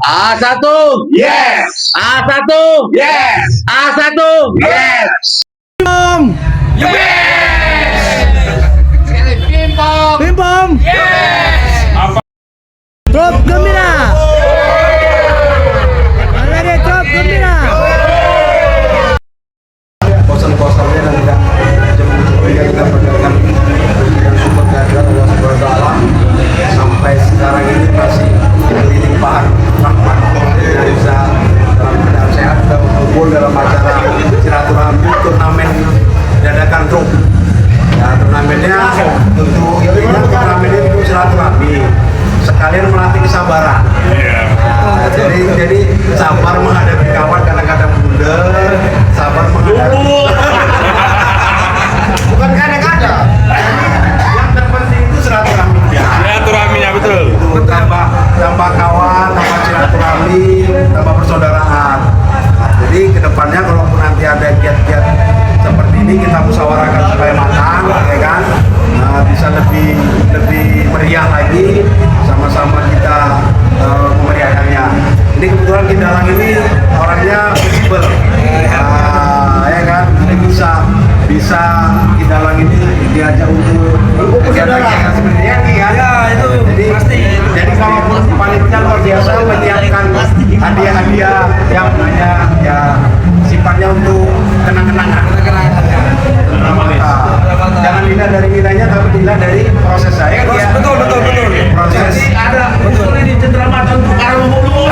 A1, Yes. A1, Yes. A1, Yes. Pimpom. Trop gembira. Ada deh trop gembira. Bosan-bosannya dan tidak jemu-jemunya kita berdagang dengan sumber kehadiran Allah Subhanahu wa Ta'ala sampai sekarang ini masih dilimpahan rahmat yang bisa dalam keadaan sehat dan berkumpul dalam acara silaturahmi turnamen dadakan drop. Ya, turnamennya tentu intinya turnamen ini untuk silaturahmi sekalian melatih kesabaran. Nah, jadi sabar menghadapi kawan kadang-kadang bunda, sabar menghadapi bukan kadang-kadang. Yang terpenting itu silaturahminya. Silaturahminya betul. Itu tambah kawan, tambah silaturahmi, tambah persaudaraan. Nah, jadi kedepannya kalaupun nanti ada giat-giat seperti ini kita musyawarahkan supaya matang, ya kan? Nah, bisa lebih meriah lagi, sama-sama kita memeriahkannya. Ini kebetulan Kindalang ini orangnya fleksibel, ya kan? Jadi bisa Kindalang ini diajak untuk kegiatan-kegiatan seperti ini kan? Ya itu jadi pasti. Jadi kalau panitia luar biasa menyiapkan hadiah-hadiah yang hanya ya sifatnya untuk kenang-kenangan. Jangan dilihat dari nilainya, tapi dilihat dari proses saya. Betul. Proses. Jadi ada betul ini cenderamata untuk Karangulu.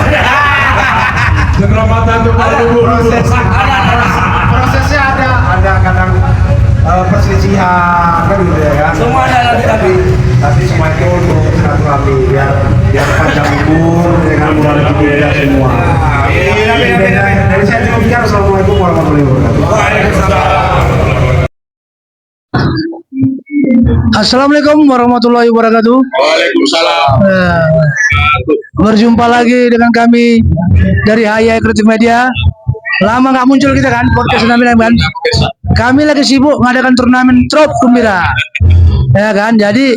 Cenderamata untuk Karangulu. Prosesnya ada kadang perselisihan kan gitu ya kan. Semua ada tapi semua itu untuk silaturahmi biar panjang umur dengan murah rezeki kita semua. Dari saya cuma bicara assalamualaikum warahmatullahi wabarakatuh. Assalamualaikum warahmatullahi wabarakatuh. Waalaikumsalam. Berjumpa lagi dengan kami dari Hayai Kreatif Media. Lama nggak muncul kita kan podcast turnamen kan. Kami lagi sibuk mengadakan turnamen Trop Gembira. Ya kan. Jadi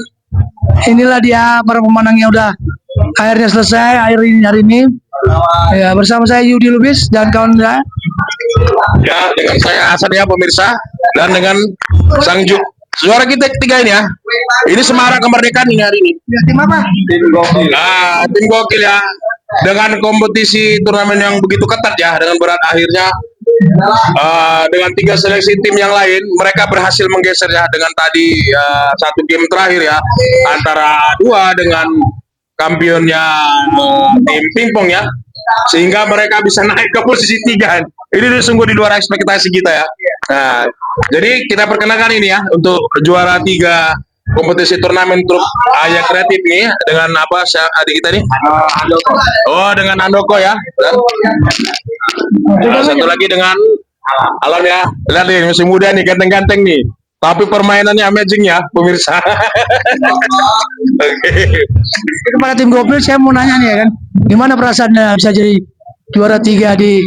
inilah dia para pemenangnya udah akhirnya selesai hari ini. Ya, bersama saya Yudi Lubis dan kawan saya. Ya, dengan saya Hasan ya pemirsa, dan dengan sang juara kita ketiga ini ya. Ini semarak kemerdekaan ini hari ini. Ya, tim apa? Tim gokil ya. Dengan kompetisi turnamen yang begitu ketat ya, dengan berat akhirnya dengan 3 seleksi tim yang lain, mereka berhasil menggeser ya dengan tadi satu game terakhir ya antara dua dengan kampionnya tim pingpong ya, sehingga mereka bisa naik ke posisi 3. Ini sungguh di luar ekspektasi kita ya. Nah, jadi kita perkenalkan ini ya untuk juara 3 kompetisi turnamen truk Hayai Kreatif nih dengan apa adik kita nih? Andoko. Oh, dengan Andoko ya. Dan satu lagi dengan Alam ya. Lihat nih masih muda nih, ganteng-ganteng nih. Tapi permainannya amazing ya, pemirsa. Oke. Kepada tim Gopil saya mau nanya nih ya kan, gimana perasaannya bisa jadi juara 3 di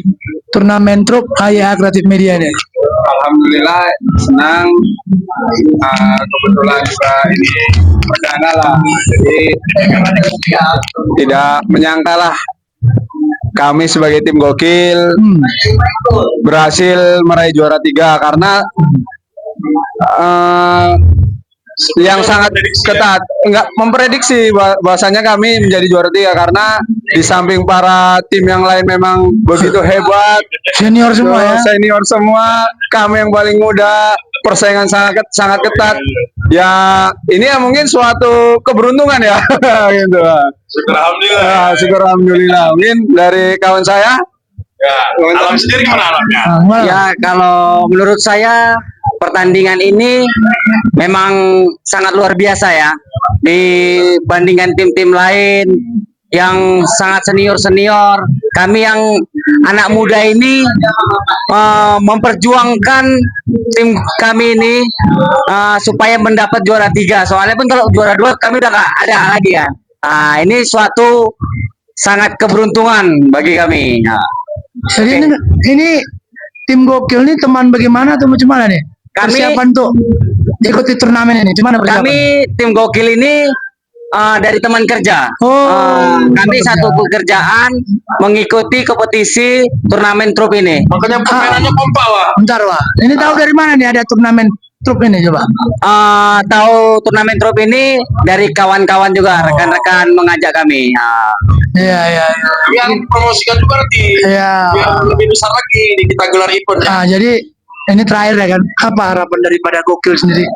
turnamen truk Hayai Kreatif Media ini? Alhamdulillah senang, kebetulan juga ini perdana lah, jadi tidak menyangka lah kami sebagai tim gokil berhasil meraih juara 3 karena yang sangat ketat, enggak memprediksi bahwasanya kami menjadi juara 3 karena di samping para tim yang lain memang begitu hebat, Senior semua ya. senior semua, kami yang paling muda, persaingan sangat ketat. Ya ini ya mungkin suatu keberuntungan ya, gitu. Syukur alhamdulillah. Ya, syukur alhamdulillah. Mungkin dari kawan saya. Ya, Alam sendiri gimana Alamnya? Ya, kalau menurut saya pertandingan ini memang sangat luar biasa ya dibandingkan tim-tim lain yang sangat senior. Kami yang anak muda ini memperjuangkan tim kami ini supaya mendapat juara 3. Soalnya pun kalau juara 2 kami udah gak ada lagi ya. Ini suatu sangat keberuntungan bagi kami. Jadi ini tim gokil ini teman bagaimana atau macam mana nih? Kami persiapan untuk ikuti turnamen ini, gimana persiapan? Kami tim gokil ini dari teman kerja. Kami satu pekerjaan mengikuti kompetisi turnamen trup ini. Makanya permainannya kompak, Wak. Bentar, Wak. Ini tahu dari mana nih ada turnamen trup ini coba? Tahu turnamen trup ini dari kawan-kawan juga, rekan-rekan mengajak kami. Iya. Yang promosikan juga nanti. Iya. Biar lebih besar lagi ini kita gelar event. Nah, jadi ini terakhir ya kan, apa harapan daripada Gokil sendiri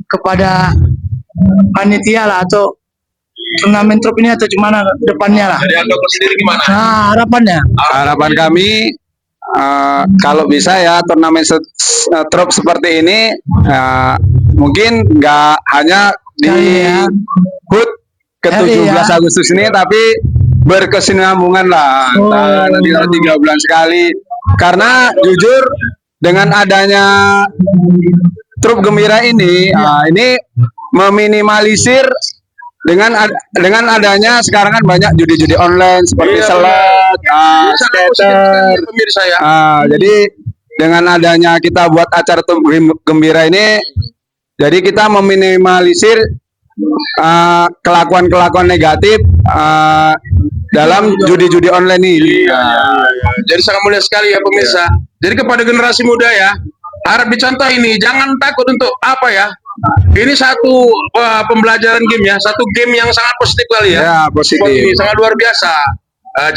kepada panitia lah atau turnamen trup ini atau gimana depannya lah? Jadi Anda sendiri gimana? Nah, harapannya. Harapan kami kalau bisa ya turnamen trup seperti ini mungkin nggak hanya di Ya. HUT ke-17 Ya. Agustus ini, tapi berkesinambungan lah. Nanti 3 bulan sekali. Karena jujur dengan adanya trup gembira ini, ini meminimalisir dengan adanya sekarang kan banyak judi-judi online seperti Iya, slot, skater. Pemirsa ya. Jadi dengan adanya kita buat acara trup gembira ini, jadi kita meminimalisir kelakuan-kelakuan negatif dalam judi-judi online ini. Jadi sangat mulia sekali ya pemirsa. Jadi kepada generasi muda ya, harap dicontoh ini, jangan takut untuk apa ya. Ini satu pembelajaran game ya, satu game yang sangat positif kali ya. Ya, positif. Ini sangat luar biasa.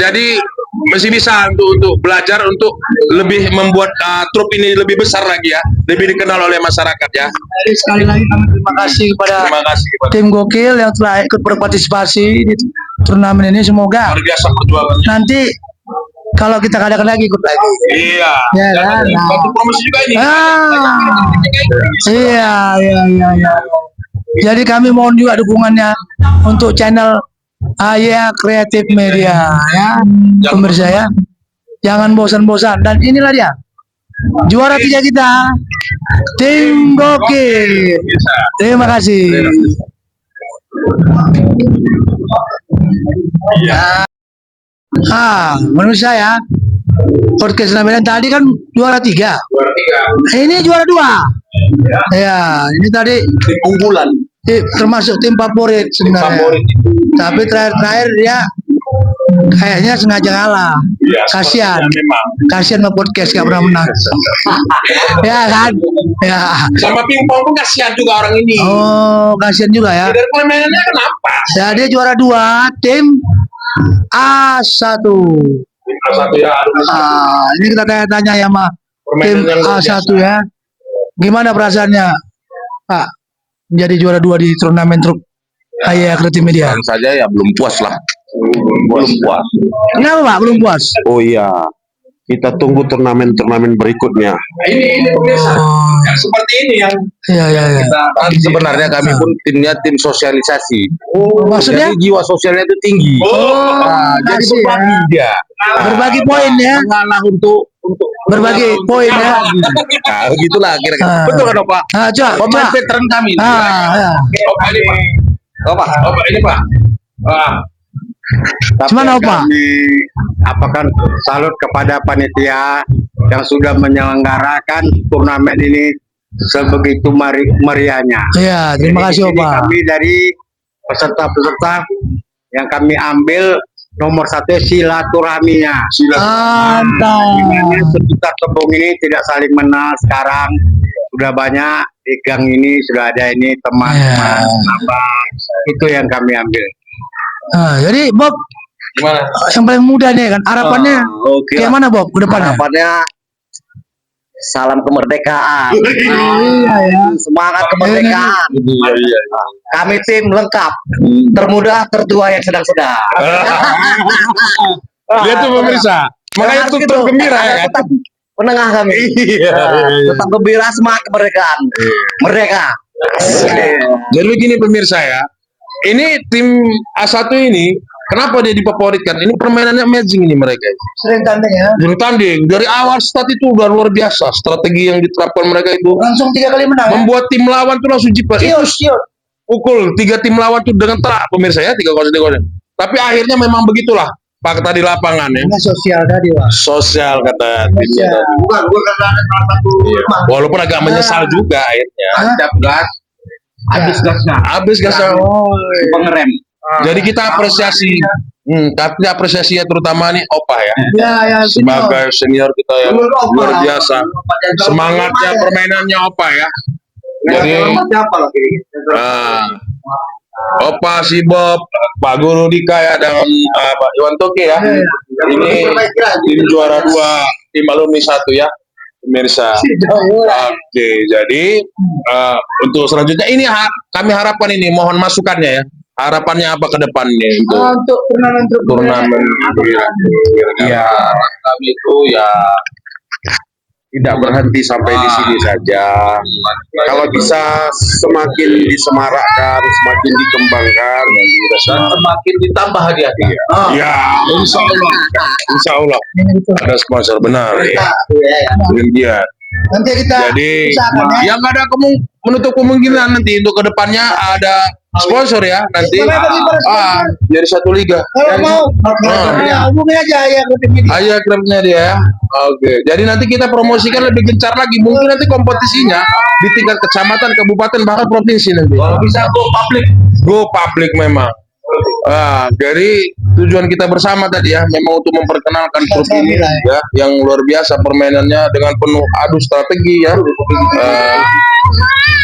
Jadi masih bisa untuk belajar untuk lebih membuat trup ini lebih besar lagi ya, lebih dikenal oleh masyarakat ya. Jadi sekali lagi kami terima kasih kepada Terima kasih kepada tim Gokil yang telah ikut berpartisipasi di turnamen ini. Semoga luar biasa perjuangannya. nanti kalau kita adakan lagi ikut lagi. Iya. Ya, Dan kan? bantu promosi juga ini. Iya. Jadi kami mohon juga dukungannya untuk channel Aya Kreatif Media ya, pemirsa ya. Jangan bosan-bosan. Dan inilah dia juara 3 kita, tim Gokil. Terima kasih. Menurut saya podcast Namilan tadi kan juara 3. Ini juara 2. Ya, ini tadi Tim unggulan. termasuk tim favorit sebenarnya. Favorit. Tapi terakhir dia kayaknya sengaja ngalah. Iya, Kasihan. sepertinya memang. Kasihan sama podcast gak pernah menang. Ya kan? Ya. Sama pingpong pun kasihan juga orang ini. Oh, kasihan juga ya. Dari permainannya kenapa? Jadi juara 2 tim A1. Satu ya. Ini kita tanya-tanya ya sama tim Permainan yang luar A1 ya. Gimana perasaannya, Pak? Jadi juara 2 di turnamen trup Aya Kreatif Media. Tentu saja ya belum puas lah. Belum puas. Kenapa Pak belum puas? Oh iya. Kita tunggu turnamen-turnamen berikutnya. Ini pemirsa. Yang seperti ini yang Iya. Sebenarnya kami pun timnya tim sosialisasi. Maksudnya? Jadi jiwa sosialnya itu tinggi. Jadi kasih ya. berbagi dia. Berbagi poin ya. Mengalah untuk Berbagi poin ya. Nah, begitulah kira-kira. Betul kan, Pak? Coba. Pemain veteran kami. Ya. Opa ini Pak. Opa ini Pak. Tapi Gimana, Pak? kami apakan salut kepada panitia yang sudah menyelenggarakan turnamen ini sebegitu meriahnya. Iya, terima kasih Jadi di sini Opa. kami dari peserta-peserta yang kami ambil nomor 1 silaturahminya. Mantap. Dimana sekitar tembung ini tidak saling mengenal sekarang sudah banyak di gang ini sudah ada ini teman-teman abang itu yang kami ambil. Jadi Bob Gimana? yang paling muda nih kan harapannya Oke. kayak mana Bob ke depannya? Harapannya salam kemerdekaan. Iya ya. Semangat kemerdekaan. Iya. Kami tim lengkap. Termuda, tertua yang sedang-sedang. Lihat tuh pemirsa. Makanya Harus tuh gitu. gembira ya kan. Tetap penengah kami. Iya. Tetap gembira, semangat kemerdekaan. Merdeka. Jadi begini pemirsa ya. Ini tim A1 ini kenapa dia difavoritkan? Ini permainannya amazing ini mereka. Sering tanding ya. Dari tanding dari awal start itu udah luar biasa. Strategi yang diterapkan mereka itu Langsung 3 kali menang. Ya? membuat tim lawan tuh langsung jiper. Siut. Pukul 3 tim lawan tuh dengan telak pemirsa ya 3-0. Tapi akhirnya memang begitulah fakta di lapangan ya. Ini sosial tadi Pak. Sosial kata timnya. Sosial. Bukan karena ada salah satu Walaupun agak menyesal juga akhirnya. tancap gas, habis gasnya. Habis gasnya. Pengerem. Jadi kita apresiasi, kita apresiasi ya terutama nih Opa ya. Ya, Sebagai senior kita yang luar biasa. Semangatnya permainannya Opa ya. Jadi Opa, si Bob, Pak Guru Dika ya, dan Pak Iwan Toke ya. Ini tim juara 2, tim alumni 1 ya, pemirsa. Oke, jadi untuk selanjutnya ini kami harapkan ini, mohon masukannya ya. Harapannya apa ke depannya untuk turnamen ya, kami itu ya Tidak berhenti sampai di sini saja. Kalau bisa semakin disemarakkan, semakin dikembangkan, dan semakin ditambah hadiahnya. Ya, insya Allah ada sponsor benar ya. Demikian. nanti kita Jadi usahakan ya. yang ada menutup kemungkinan nanti untuk kedepannya ada sponsor ya nanti jadi satu liga. Kalau mau ya hubungi aja ya ke media. Ayo klubnya dia ya. Oke. Jadi nanti kita promosikan lebih gencar lagi. Mungkin nanti kompetisinya di tingkat kecamatan, kabupaten, bahkan provinsi nanti. Kalau bisa go public. Go public memang. Jadi tujuan kita bersama tadi ya memang untuk memperkenalkan klub ini ya yang luar biasa permainannya dengan penuh adu strategi ya,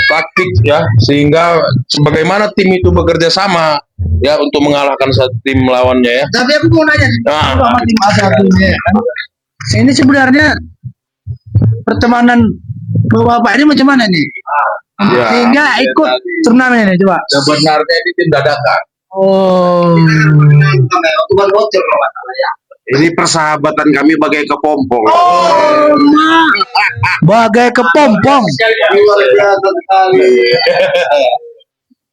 taktik ya, sehingga sebagaimana tim itu bekerja sama ya untuk mengalahkan tim lawannya ya. Tapi aku mau nanya nih, sama tim A1 ini ya kan. Ini sebenarnya pertemanan Bapak ini macam mana nih? Ya, Sehingga ikut turnamen ini coba. Sebenarnya ini tim dadakan. Oh. ini persahabatan kami bagai kepompong. Bagai kepompong.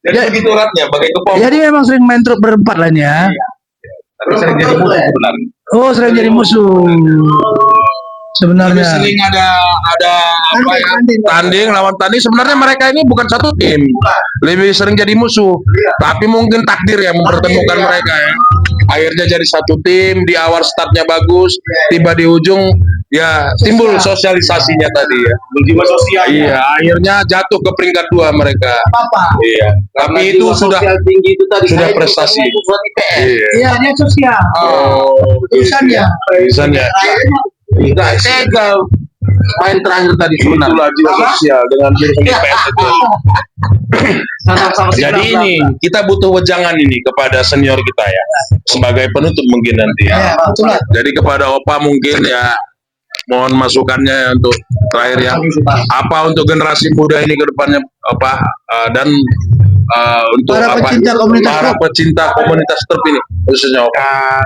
Jadi begitu uratnya, bagai kepompong. Jadi memang sering main truk berempat lah ini ya. Tapi sering jadi musuh sebenarnya. Oh, sering jadi musuh. Tapi Sebenarnya. sering ada apa ya, tanding lawan tanding. Sebenarnya mereka ini bukan satu tim, lebih sering jadi musuh. Tapi mungkin takdir yang mempertemukan mereka ya. Akhirnya jadi satu tim. Di awal startnya bagus, tiba di ujung ya timbul sosialisasinya tadi ya. Jiwa sosial. Iya, akhirnya jatuh ke peringkat 2 mereka. Iya. Tapi itu sudah tinggi itu tadi sudah prestasi. Iya. Iya, dia sosial. Oh, Tulisannya. tulisannya. Tidak tega main terakhir tadi sebenarnya. Itulah jiwa sosial dengan jurusan IPS itu. Jadi ini kita butuh wejangan ini kepada senior kita ya sebagai penutup mungkin nanti ya. Jadi kepada Opa mungkin ya mohon masukannya ya untuk terakhir ya. Apa untuk generasi muda ini ke depannya Opa dan untuk Para apa? pecinta komunitas Para truk. pecinta komunitas truk ini khususnya Opa.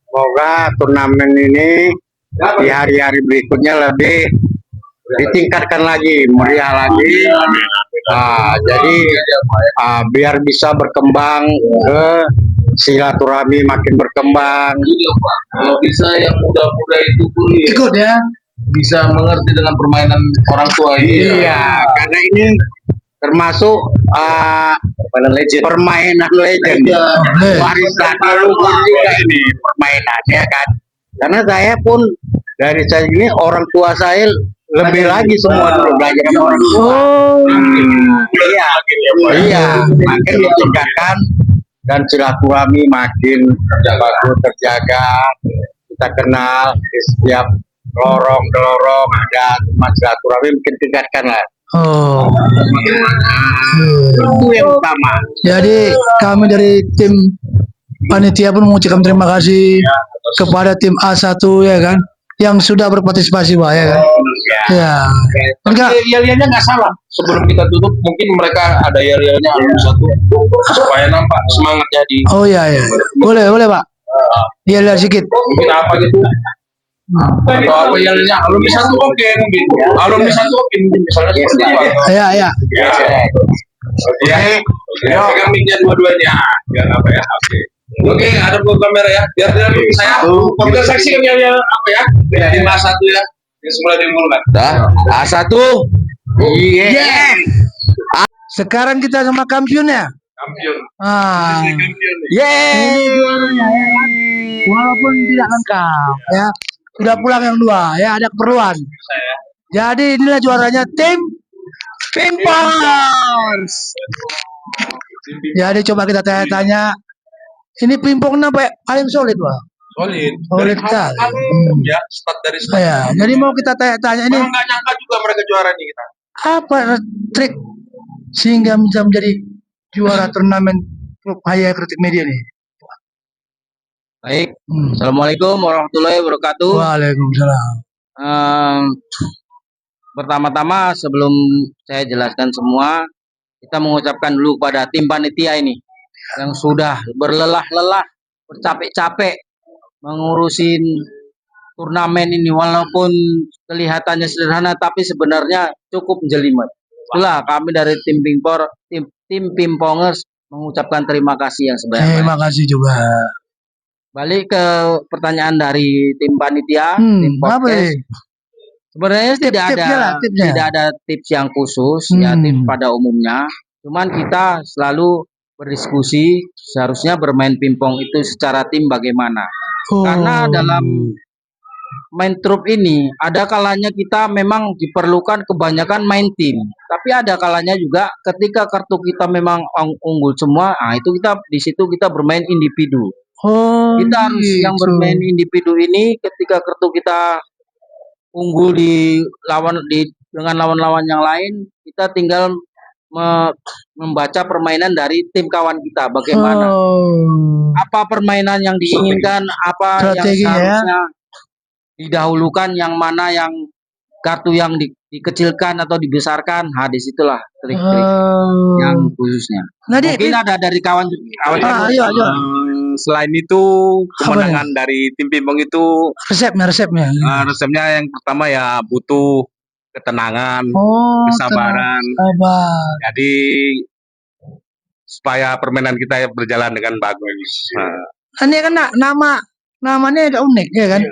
Semoga turnamen ini di hari-hari berikutnya lebih ditingkatkan lagi, meriah lagi. Jadi biar bisa berkembang ke silaturahmi makin berkembang. Kalau bisa yang muda-muda itu kuliah Ikut ya. bisa mengerti dengan permainan orang tua ini. Iya, karena ini termasuk permainan legend. Warisan leluhur juga ini permainannya kan. Karena saya pun dari saya ini orang tua saya lebih lagi semua dulu belajar sama orang tua. Iya, makin ditingkatkan dan silaturahmi makin terjaga. Kita kenal di setiap lorong ada silaturahmi mungkin tingkatkan lah. Oh. Itu yang utama. Jadi kami dari tim panitia pun mengucapkan terima kasih kepada tim A1 ya kan yang sudah berpartisipasi Pak ya kan. Ya. Enggak. Yel-yelnya nggak salah. Sebelum kita tutup, mungkin mereka ada yel-yelnya satu supaya nampak semangatnya di. Oh iya ya. Boleh Pak. Iya lihat sedikit. Mungkin apa gitu? Atau apa yel-yelnya? Alumni satu oke mungkin. Alumni satu oke mungkin misalnya seperti itu. Ya. Ya. Ya, pegang mic-nya dua-duanya. Ya apa ya? Oke, ada buku kamera ya. Biar saya kita saksikan yang apa ya? Tim A1 ya. Yang semula dimulai. Dah, A1. Iya. Sekarang kita sama kampionnya. Kampion. Kampion. Yeay. Juaranya ya kan. Walaupun tidak lengkap ya. Sudah pulang yang 2 ya, ada keperluan. Jadi inilah juaranya tim Pimpers. Jadi coba kita tanya-tanya ini pimpongnya paling solid, Pak. Solid. Solid kali. Ya, start dari start. Ya, jadi mau kita tanya-tanya ini Memang nggak nyangka juga mereka juara nih kita. apa trik sehingga bisa menjadi juara turnamen klub Haya Kritik Media nih? Baik, Assalamualaikum warahmatullahi wabarakatuh. Waalaikumsalam. Ehm, Pertama-tama sebelum saya jelaskan semua, kita mengucapkan dulu pada tim panitia ini yang sudah berlelah-lelah, bercapek-capek mengurusin turnamen ini, walaupun kelihatannya sederhana tapi sebenarnya cukup jelimet. Itulah kami dari tim Pimpongers mengucapkan terima kasih yang sebanyak-banyak. Terima kasih juga. Balik ke pertanyaan dari tim panitia, tim Apa podcast. nih? Sebenarnya Tipsnya lah, tipsnya. tidak ada tips yang khusus, ya tips pada umumnya. Cuman kita selalu berdiskusi seharusnya bermain pingpong itu secara tim bagaimana. Karena dalam main trup ini ada kalanya kita memang diperlukan kebanyakan main tim, tapi ada kalanya juga ketika kartu kita memang unggul semua, itu kita di situ kita bermain individu. Kita harus yang bermain individu ini ketika kartu kita unggul dengan lawan-lawan yang lain, kita tinggal membaca permainan dari tim kawan kita bagaimana. Apa permainan yang diinginkan, apa Strategi, yang seharusnya didahulukan, yang mana yang kartu yang dikecilkan atau dibesarkan. Disitulah trik-trik yang khususnya. Mungkin ada dari kawan. Ayo. Selain itu, kemenangan dari tim Pimpong itu Resepnya. resepnya yang pertama ya butuh ketenangan, kesabaran. Jadi supaya permainan kita berjalan dengan bagus. Ini kan namanya agak unik ya kan?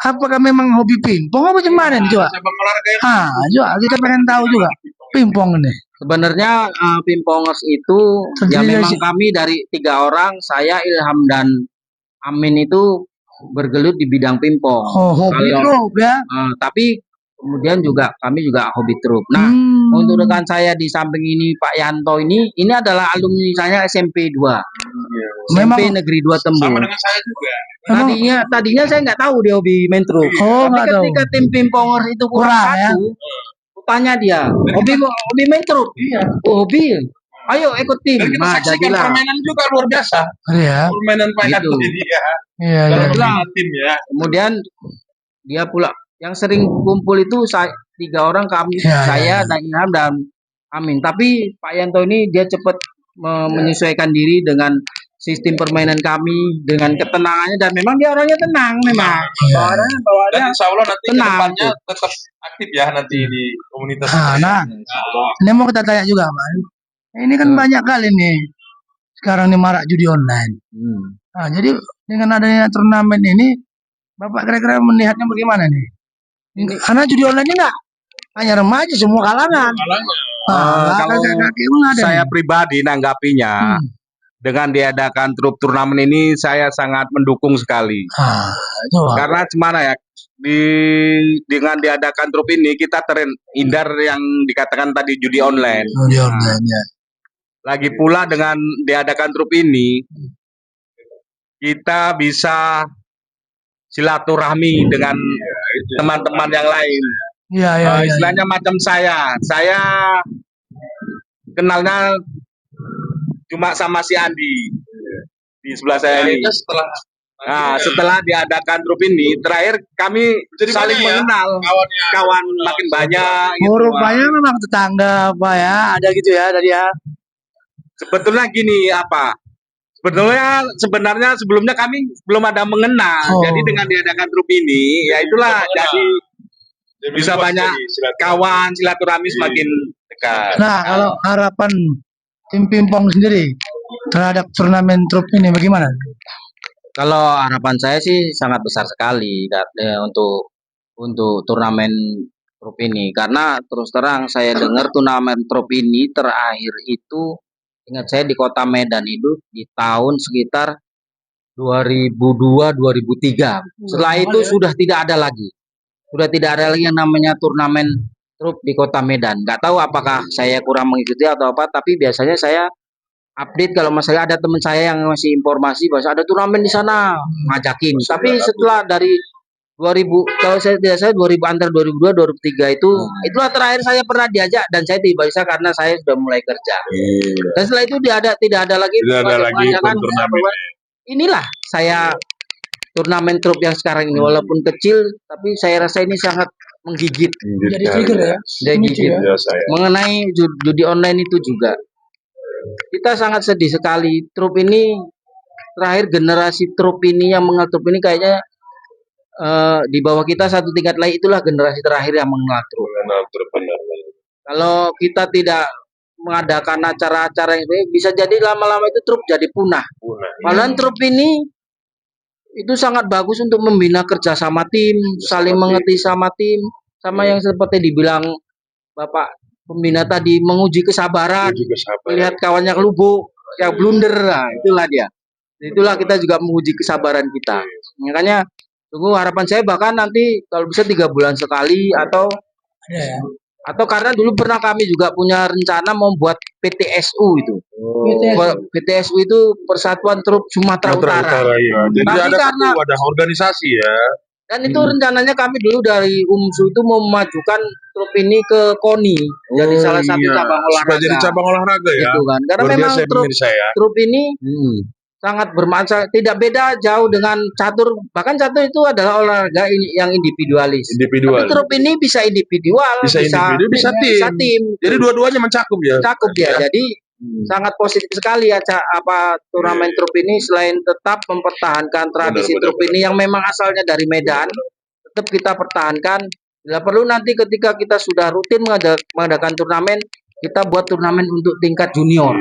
Apakah memang hobi pingpong apa gimana nih coba? Coba kita pengen tahu juga pingpong ini. Sebenarnya Pimpongers itu ya memang kami dari 3 orang, saya, Ilham dan Amin itu bergelut di bidang pingpong. Hobi trup ya. Tapi kemudian kami juga hobi trup. Nah, untuk rekan saya di samping ini Pak Yanto ini adalah alumni saya SMP 2. SMP Negeri 2 Tembus. Sama dengan saya juga. Tadinya saya nggak tahu dia hobi main trup. Tapi ketika tim Pimpongers itu kurang satu, tanya dia, hobi main trup? Iya. Hobi. Ayo ikut tim. Dan kita saksikan permainan juga luar biasa. Iya. Permainan Pak Yanto ini ya. Iya. Tim ya. Kemudian dia pula yang sering kumpul itu 3 orang kami, saya dan Ilham dan Amin. Tapi Pak Yanto ini dia cepat menyesuaikan diri dengan sistem permainan kami, dengan ketenangannya, dan memang dia orangnya tenang memang. Bawaannya Dan insya Allah nanti tenang. kedepannya tetap aktif ya nanti di komunitas. Ini mau kita tanya juga Pak. Ini kan banyak kali nih sekarang nih marak judi online. Jadi dengan adanya turnamen ini, Bapak kira-kira melihatnya bagaimana nih? Karena judi online ini nggak hanya remaja, semua kalangan. Kalau saya pribadi nanggapinya, dengan diadakan turnamen ini saya sangat mendukung sekali. Karena gimana ya, dengan diadakan trup ini kita terhindar yang dikatakan tadi judi online. Lagi pula dengan diadakan trup ini kita bisa silaturahmi dengan teman-teman yang lain. Istilahnya macam saya kenalnya cuma sama si Andi di sebelah saya ini. Setelah diadakan trup ini, terakhir kami saling mengenal, kawan makin banyak. Rupanya memang tetangga Pak ya, ada gitu ya tadi ya. Sebetulnya gini sebenarnya sebelumnya kami belum ada mengenal. Jadi dengan diadakan trup ini, ya itulah jadi bisa banyak kawan, silaturahmi semakin dekat. Nah, kalau harapan tim Pimpong sendiri terhadap turnamen trup ini bagaimana? Kalau harapan saya sih sangat besar sekali untuk turnamen trup ini, karena terus terang saya dengar turnamen trup ini terakhir itu, ingat saya di Kota Medan itu di tahun sekitar 2002-2003. Setelah itu sudah tidak ada lagi yang namanya turnamen trup di Kota Medan. Nggak tahu apakah saya kurang mengikuti atau apa, tapi biasanya saya update kalau masalah ada teman saya yang ngasih informasi bahwa ada turnamen di sana, ngajakin. Tapi setelah dari 2000, kalau saya tidak salah 2000 antara 2002 2003 itulah terakhir saya pernah diajak dan saya tidak bisa karena saya sudah mulai kerja. Dan setelah itu tidak ada lagi Tidak ada lagi pengajakan. turnamen. Inilah saya turnamen trup yang sekarang ini walaupun kecil tapi saya rasa ini sangat menggigit. Jadi trigger ya. Jadi gigit. Ya, saya. Mengenai judi online itu juga kita sangat sedih sekali. Trup ini terakhir generasi trup ini yang mengenal trup ini kayaknya di bawah kita satu tingkat lagi itulah generasi terakhir yang mengenal trup. Kalau kita tidak mengadakan acara-acara yang baik, bisa jadi lama-lama itu trup jadi punah. Padahal trup ini itu sangat bagus untuk membina kerja sama tim, saling mengerti sama tim, sama yang seperti dibilang Bapak pembina tadi, menguji kesabaran, melihat kawannya kelubuk, yang blunder, nah, itulah dia. Itulah kita juga menguji kesabaran kita. Makanya tunggu harapan saya bahkan nanti kalau bisa 3 bulan sekali atau karena dulu pernah kami juga punya rencana membuat PTSU itu. PTSU itu Persatuan Trup Sumatera Utara. Ya. Jadi Tapi ada organisasi ya. dan itu rencananya kami dulu dari UMSU itu mau memajukan trup ini ke KONI. Jadi salah satu cabang olahraga. Supaya jadi cabang olahraga ya. Gitu kan. Karena Luar memang biasa ya pemirsa ya. trup ini sangat bermanfaat, tidak beda jauh dengan catur. Bahkan catur itu adalah olahraga yang individualis. Individual. Tapi trup ini bisa individual, Bisa individu, bisa tim. Jadi dua-duanya mencakup ya. Cakup ya. Jadi sangat positif sekali ya turnamen trup ini selain tetap mempertahankan tradisi trup ini yang memang asalnya dari Medan, tetap kita pertahankan. Bila perlu nanti ketika kita sudah rutin mengadakan turnamen, kita buat turnamen untuk tingkat junior.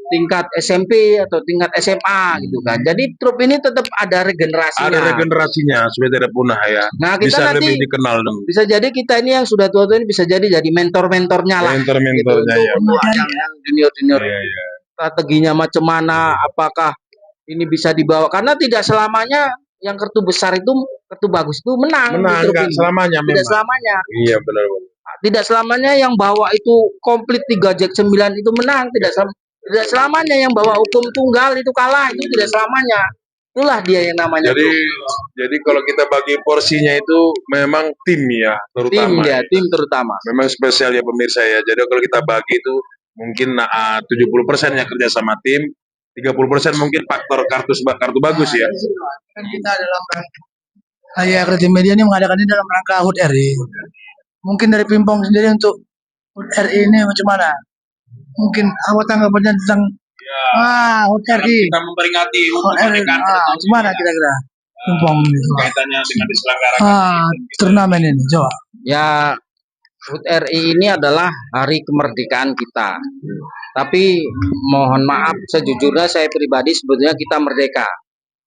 Tingkat SMP atau tingkat SMA gitu kan. Jadi trup ini tetap ada regenerasinya. Ada regenerasinya supaya tidak punah ya. Nah, kita bisa nanti lebih dikenal dong. bisa jadi kita ini yang sudah tua-tua ini bisa jadi mentor-mentornya lah. Mentor-mentornya ya. Untuk yang junior-junior. Iya, iya. Strateginya macam mana? Apakah ini bisa dibawa? Karena tidak selamanya yang kartu besar itu kartu bagus itu menang. Menang di trup enggak ini. selamanya Tidak memang. selamanya. Iya benar. Tidak selamanya yang bawa itu komplit 3 Jack 9 itu menang. Tidak selamanya yang bawa hukum tunggal itu kalah, itu tidak selamanya. Itulah dia yang namanya Jadi kalau kita bagi porsinya itu memang tim ya terutama. tim terutama. Memang spesial ya pemirsa ya. Jadi kalau kita bagi itu mungkin 70% ya kerja sama tim, 30% mungkin faktor kartu bagus ya. Kan kita dalam rangka Kreatif Media ini mengadakan ini dalam rangka HUT RI. Mungkin dari Pimpong sendiri untuk HUT RI ini macam mana? Mungkin apa tanggapannya tentang HUT RI? Kita memperingati HUT RI. Gimana kira-kira Pimpong ini? kaitannya dengan diselenggarakan Turnamen ini, coba. Ya, HUT RI ini adalah hari kemerdekaan kita. Tapi mohon maaf sejujurnya saya pribadi sebetulnya kita merdeka.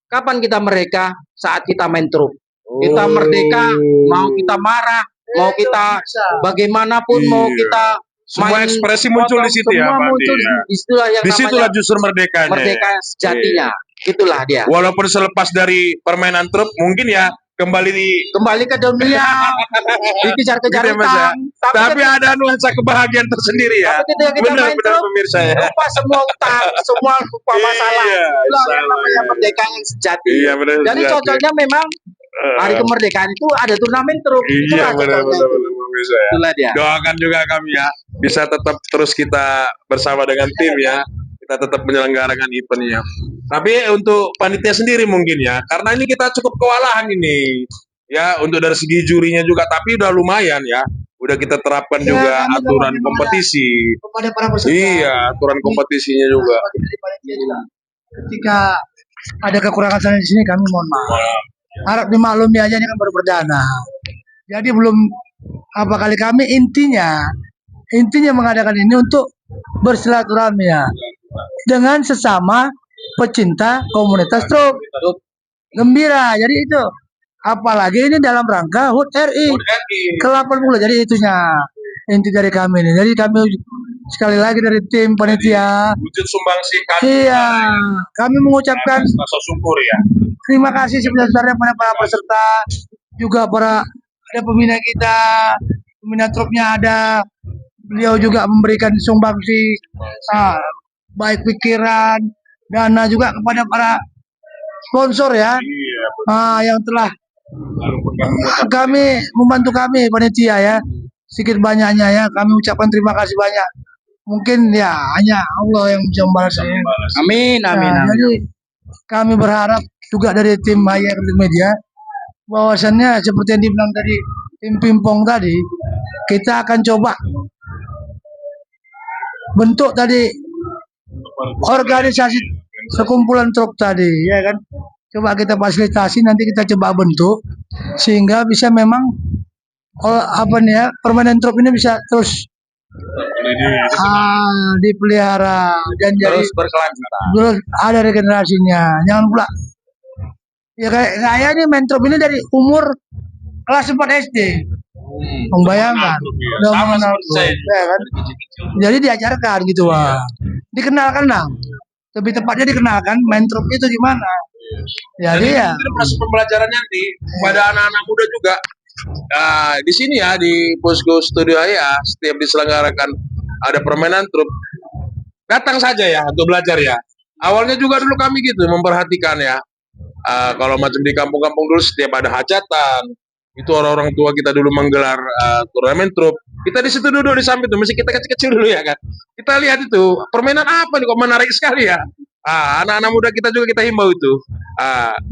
Kapan kita merdeka? Saat kita main trup. Kita merdeka, mau kita marah, mau kita bagaimanapun, mau kita semua ekspresi muncul di situ ya, semua Pak muncul Andi, ya. Disitulah yang Disitulah namanya justru merdekanya. merdeka sejatinya. Itulah dia. Walaupun selepas dari permainan trup mungkin ya kembali Kembali ke dunia, dikejar-kejar Gitu ya, Mas, ya. utang. Tapi ada nuansa kebahagiaan tersendiri ya. Tapi ketika kita main Benar trup, pemirsa ya. lupa semua utang, semua lupa masalah. Iya, Itulah yang salah, namanya ya. merdeka yang sejati. Iya, benar, Jadi sejati. cocoknya memang hari kemerdekaan itu ada turnamen trup. Iya Itulah benar cocoknya. pemirsa ya. Itulah dia. Doakan juga kami ya bisa tetap terus kita bersama dengan tim ya. Kita tetap menyelenggarakan eventnya. Tapi untuk panitia sendiri mungkin ya, karena ini kita cukup kewalahan ini. Ya, untuk dari segi jurinya juga, tapi udah lumayan ya. Udah kita terapkan Ya, juga kami aturan juga kompetisi. Kepada para peserta. Iya, aturan kompetisinya juga. Dari panitia juga. Ketika ada kekurangan sana di sini kami mohon maaf. Harap dimaklumi aja ini kan baru perdana. Jadi belum apa kali kami intinya mengadakan ini untuk bersilaturahmi ya dengan sesama pecinta komunitas trup gembira. Jadi itu apalagi ini dalam rangka HUT RI ke-80. Jadi itunya inti dari kami ini. Jadi kami sekali lagi dari tim panitia, Wujud sumbangsi kami. iya, kami mengucapkan Rasa syukur ya. terima kasih sebesar-besarnya pada para peserta, juga ada pembina kita, pembina trupnya ada, beliau juga memberikan sumbangsi baik pikiran, dana juga kepada para sponsor ya. Yang telah membantu kami panitia ya. Sedikit banyaknya ya, kami ucapkan terima kasih banyak. Mungkin ya hanya Allah yang bisa membalasnya. Amin, amin, Nah, amin. jadi kami berharap juga dari tim Haya Media bahwasannya seperti yang dibilang tadi tim Pimpong tadi, kita akan coba bentuk tadi organisasi sekumpulan truk tadi ya kan, coba kita fasilitasi, nanti kita coba bentuk sehingga bisa memang permainan truk ini bisa terus dipelihara dan jadi terus ada regenerasinya. Jangan pula ya kayak saya ini main truk ini dari umur kelas 4 SD. Membayangkan udah mengenal truk, ya kan? Jadi diajarkan gitu wah. Dikenalkan lah. Lebih tepatnya dikenalkan main truk itu gimana. Jadi ya Ini proses pembelajaran nanti pada anak-anak muda juga. Di sini ya di Posko Studio Haya setiap diselenggarakan ada permainan truk, datang saja ya untuk belajar ya. Awalnya juga dulu kami gitu memperhatikan ya. Kalau macam di kampung-kampung dulu setiap ada hajatan, itu orang-orang tua kita dulu menggelar turnamen truk. Kita di situ duduk di samping itu, masih kita kecil-kecil dulu ya kan. Kita lihat itu permainan apa nih kok menarik sekali ya. Anak-anak muda kita juga kita himbau itu.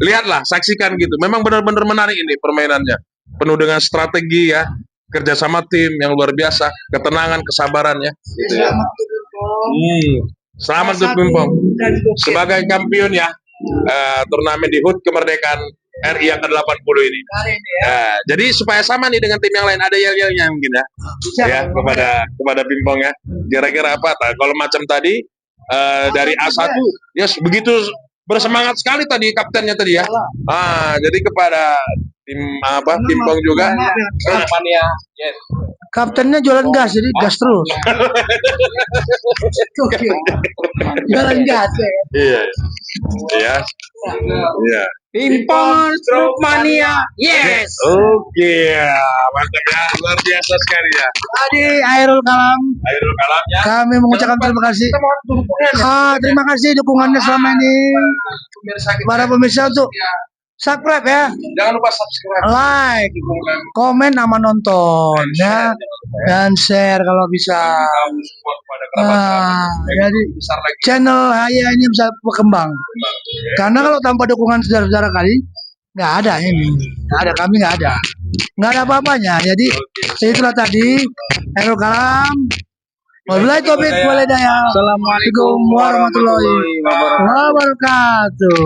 Lihatlah, saksikan gitu. Memang benar-benar menarik ini permainannya. Penuh dengan strategi ya, kerjasama tim yang luar biasa, ketenangan, kesabaran ya. Gitu ya. Selamat untuk Pimpong sebagai kampion ya turnamen di HUT kemerdekaan RI yang ke-80 ini. Jadi supaya sama nih dengan tim yang lain, ada yel-yelnya mungkin ya. Ya kepada Pimpong ya. Kira-kira apa? Kalau macam tadi dari A1 ya begitu bersemangat sekali tadi kaptennya tadi ya. Jadi kepada tim Pimpong juga mania. Yes. kaptennya jualan gas, jadi gas terus. Jualan gas ya. Iya. Iya. Iya. Pimpong Truk Mania. Yes. Oke, mantap ya, luar biasa sekali ya. Tadi Airul Kalam, Ya. kami mengucapkan terima kasih. Terima kasih dukungannya selama ini para pemirsa untuk subscribe ya, Jangan lupa subscribe. like, komen sama nonton ya, dan share kalau bisa. Pada kerabat Jadi besar lagi. channel Haya ini bisa berkembang. Karena kalau tanpa dukungan saudara-saudara kali nggak ada ini, kami nggak ada apa-apanya. Jadi itulah tadi Airul Kalam. Wabillahi taufiq wal hidayah. Assalamualaikum warahmatullahi wabarakatuh.